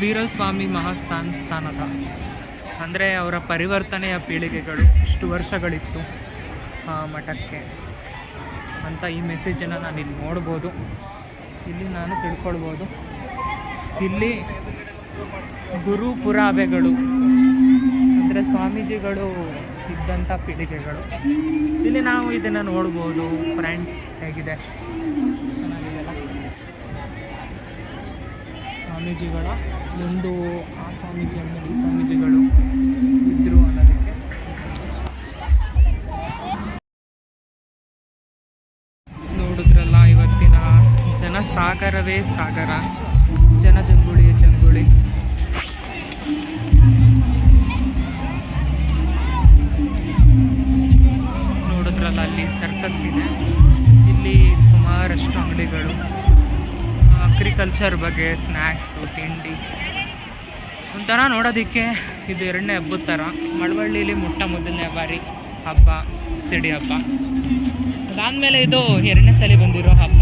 ವೀರಸ್ವಾಮಿ ಮಹಾಸ್ಥಾನದ ಅಂದರೆ ಅವರ ಪರಿವರ್ತನೆಯ ಪೀಳಿಗೆಗಳು ಇಷ್ಟು ವರ್ಷಗಳಿತ್ತು ಆ ಮಠಕ್ಕೆ ಅಂತ ಈ ಮೆಸೇಜನ್ನು ನಾನು ಇಲ್ಲಿ ನೋಡ್ಬೋದು, ಇಲ್ಲಿ ನಾನು ತಿಳ್ಕೊಳ್ಬೋದು. ಇಲ್ಲಿ ಗುರು ಪುರಾವೆಗಳು ಅಂದರೆ ಸ್ವಾಮೀಜಿಗಳು ಇದ್ದಂಥ ಪೀಳಿಗೆಗಳು, ಇಲ್ಲಿ ನಾವು ಇದನ್ನು ನೋಡ್ಬೋದು. ಫ್ರೆಂಡ್ಸ್ ಹೇಗಿದೆ, ಚೆನ್ನಾಗಿದೆಲ್ಲ. ಸ್ವಾಮೀಜಿಗಳ ಒಂದು ಆ ಸ್ವಾಮೀಜಿ ಆದಮೇಲೆ ಈ ಸ್ವಾಮೀಜಿಗಳು ಇದ್ದರು ಅನ್ನೋದಕ್ಕೆ ನೋಡಿದ್ರಲ್ಲ. ಇವತ್ತಿನ ಜನಸಾಗರವೇ ಸಾಗರ, ಜನಜಂಗುಳಿಯ ಜಂಗುಳಿ. ನೋಡಿದ್ರಲ್ಲ, ಅಲ್ಲಿ ಸರ್ಕಸ್ ಇದೆ, ಇಲ್ಲಿ ಸುಮಾರಷ್ಟು ಅಂಗಡಿಗಳು, ಅಗ್ರಿಕಲ್ಚರ್ ಬಗ್ಗೆ, ಸ್ನ್ಯಾಕ್ಸು, ತಿಂಡಿ. ಒಂಥರ ನೋಡೋದಕ್ಕೆ ಇದು 2ನೇ ಹಬ್ಬದ ಥರ. ಮಳವಳ್ಳಿಲಿ ಮೊದಲನೇ ಬಾರಿ ಹಬ್ಬ ಸಿಡಿ ಹಬ್ಬ, ಅದಾದಮೇಲೆ ಇದು 2ನೇ ಸಲ ಬಂದಿರೋ ಹಬ್ಬ.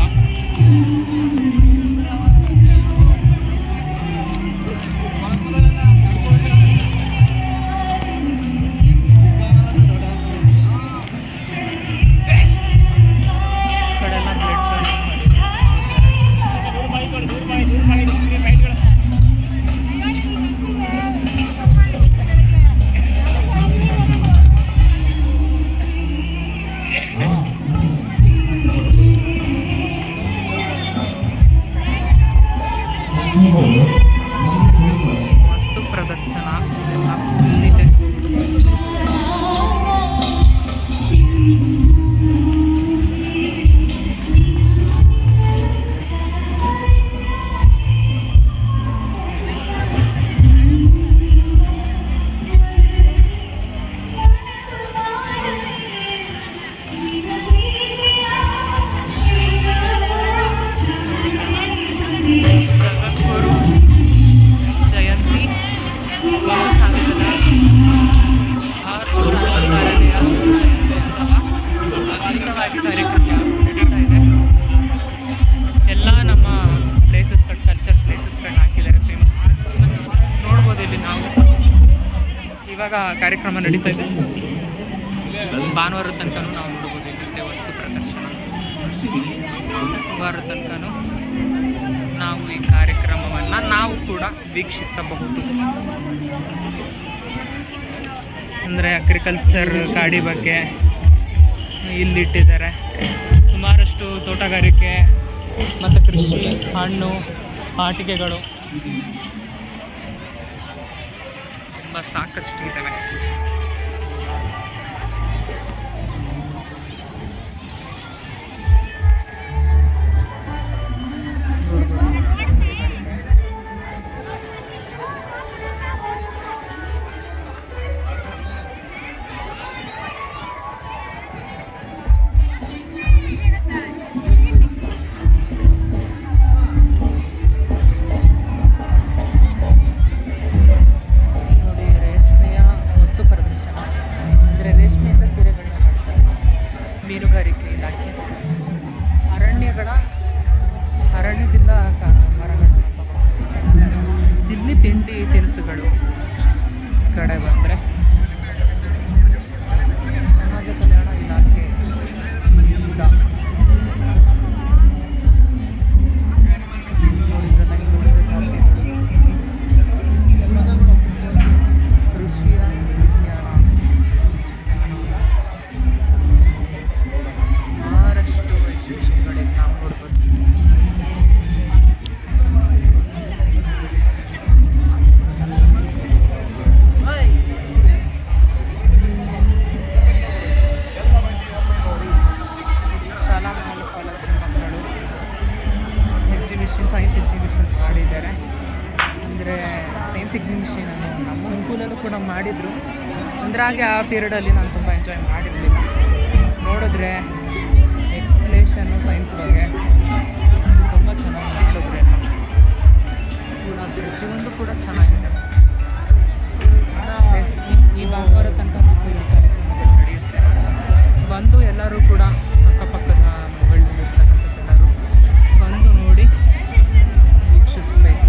ವಸ್ತು ಪ್ರದರ್ಶನ ಎಲ್ಲ ಫುಲ್ಲಿದೆ. ಎಲ್ಲ ನಮ್ಮ ಪ್ಲೇಸಸ್ಗಳು, ಕಲ್ಚರ್ ಪ್ಲೇಸಸ್ಗಳನ್ನ ಹಾಕಿದ್ದಾರೆ, ಫೇಮಸ್ ಪ್ಲೇಸಸ್ನ ನೋಡ್ಬೋದು. ಇಲ್ಲಿ ನಾವು ಇವಾಗ ಕಾರ್ಯಕ್ರಮ ನಡೀತಾ ಇದೆ, ಭಾನುವಾರದ ತನಕನೂ ನಾವು ನೋಡ್ಬೋದು. ಇಲ್ಲಿರುತ್ತೆ ವಸ್ತು ಪ್ರದರ್ಶನ, ಭಾನುವಾರದ ತನಕನೂ ನಾವು ಈ ಕಾರ್ಯಕ್ರಮವನ್ನು ನಾವು ಕೂಡ ವೀಕ್ಷಿಸಬಹುದು. ಅಂದರೆ ಅಗ್ರಿಕಲ್ಚರ್ ಗಾಡಿ ಬಗ್ಗೆ ಇಲ್ಲಿಟ್ಟಿದ್ದಾರೆ. ಸುಮಾರಷ್ಟು ತೋಟಗಾರಿಕೆ ಮತ್ತು ಕೃಷಿ, ಹಣ್ಣು, ಆಟಿಕೆಗಳು ತುಂಬ ಸಾಕಷ್ಟು ಇದ್ದಾವೆ. ಮೀನುಗಾರಿಕೆ ಇಲಾಖೆ, ಅರಣ್ಯದಿಂದ ಮರಗಳು. ಇಲ್ಲಿ ತಿಂಡಿ ತಿನಿಸುಗಳು ಕಡೆ ಬಂದರೆ ಸಮಾಜ ಕಲ್ಯಾಣ ಇಲಾಖೆ ಇಂದ ಕೃಷಿಯ ವಿಜ್ಞಾನ, ಸುಮಾರಷ್ಟು ಎಕ್ಸಿಬಿಷನ್ಗಳಿಂದ ನಾವು ನೋಡ್ಬೋದು. ಶಾಲಾ ಕಾಲೇಜು ಮಕ್ಕಳು ಸೈನ್ಸ್ ಎಕ್ಸಿಬಿಷನ್ ಮಾಡಿದ್ದಾರೆ. ಅಂದರೆ ಸೈನ್ಸ್ ಎಕ್ಸಿಬಿಷನನ್ನು ನಮ್ಮ ಸ್ಕೂಲಲ್ಲೂ ಕೂಡ ಮಾಡಿದರು. ಅಂದರೆ ಹಾಗೆ ಆ ಪೀರಿಯಡಲ್ಲಿ ನಾನು ತುಂಬ ಎಂಜಾಯ್ ಮಾಡಿರಲಿಲ್ಲ. ನೋಡಿದ್ರೆ ಎಕ್ಸ್ಪ್ಲೇಷನ್ನು ಸೈನ್ಸ್ ಬಗ್ಗೆ ತುಂಬ ಚೆನ್ನಾಗಿ ಮಾಡಿದ್ರೆ ಕೂಡ ಪ್ರತಿಯೊಂದು ಕೂಡ ಚೆನ್ನಾಗಿದೆ. ಈ ಭಾನುವಾರ ತನಕ ಕಾರ್ಯಕ್ರಮಗಳು ನಡೆಯುತ್ತೆ. ಬಂದು ಎಲ್ಲರೂ ಕೂಡ ಅಕ್ಕಪಕ್ಕದ ಮಗಳಲ್ಲಿರ್ತಕ್ಕಂಥ ಜನರು ಬಂದು ನೋಡಿ ವೀಕ್ಷಿಸಬೇಕು.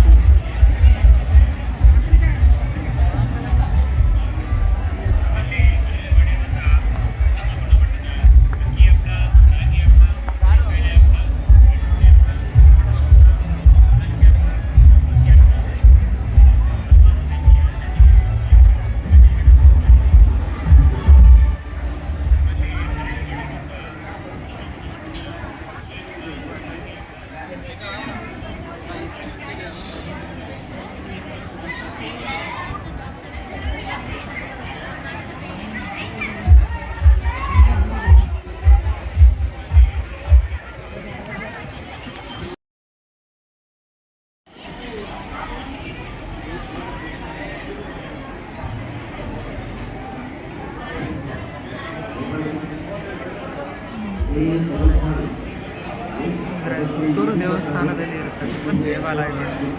ಸುತ್ತೂರು ದೇವಸ್ಥಾನದಲ್ಲಿ ಇರತಕ್ಕಂಥ ದೇವಾಲಯಗಳು,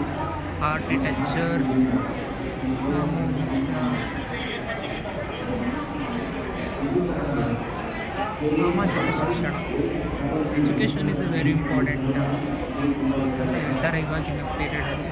ಆರ್ಕಿಟೆಕ್ಚರ್, ಸಾಮಾಜಿಕ ಶಿಕ್ಷಣ. Education is A very important ಅಂತ ಹೇಳ್ತಾರೆ ಇವಾಗಿನ ಪೀರಿಯಡಲ್ಲಿ.